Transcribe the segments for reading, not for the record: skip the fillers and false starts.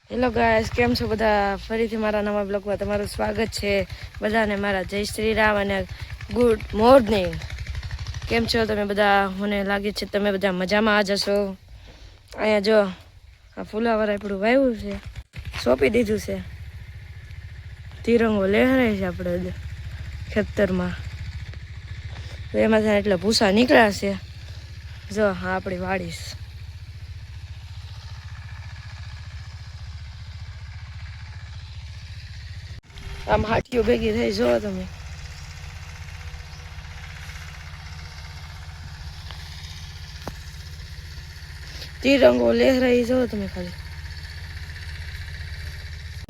Hello guys, કેમ છો બધા? ફરીથી મારા નવા બ્લોગમાં તમારું સ્વાગત છે. બધાને મારા જય શ્રી રામ અને ગુડ મોર્નિંગ. કેમ છો તમે બધા? મને લાગે છે તમે બધા મજામાં જ હશો. અહીંયા જો આ ફુલાવર આપણું વાવ્યું છે, સોંપી દીધું છે. તિરંગો લહેરાય છે આપણે ખેતરમાં. તો એમાં એટલે ભૂસા નીકળ્યા છે. જો હા આપણી વાડીશ. આમ હાટીઓ ભેગી થઈ જોવો તમે. તિરંગો લહેરાઈ જોવો તમે ખાલી.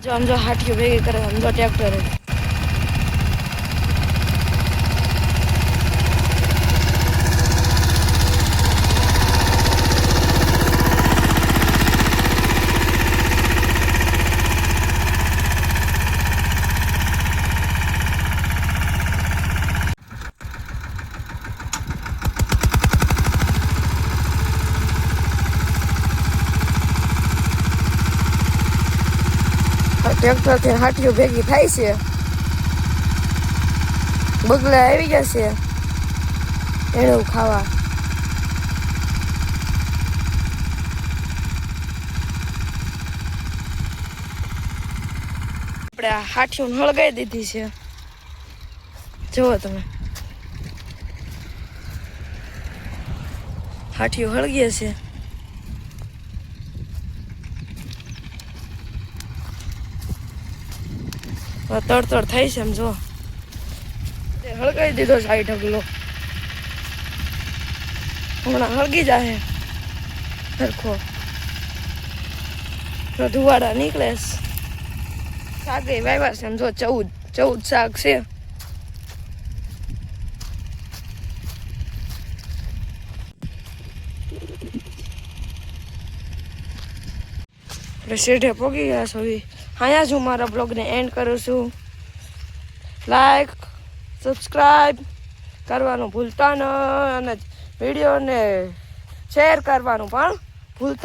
જો આમ જો હાટીઓ ભેગી કરે, આમ જો ટ્રેક્ટર. ટ્રેક્ટરથી હાટીઓ ભેગી થાય છે. બગલા આવી ગયા છે એનું ખાવા. આપણે આ હાટીઓ હળગાઈ દીધી છે. જુઓ તમે, હાટીઓ હળગી છે. તડતડ થાય છે. એમ જો હળગાઈ દીધો છે આ ઢગલો. હમણાં હળગી જાય સરખો. ધુવાડા નીકળે. શાક વાવ્યા છે. એમ જો 14 શાક છે. આપણે શેઢે પોગી ગયા છો. અહીંયા જ હું મારા બ્લોગને એન્ડ કરું છું. લાઈક, સબસ્ક્રાઈબ કરવાનું ભૂલતા ન, અને વિડીયોને શેર કરવાનું પણ ભૂલતા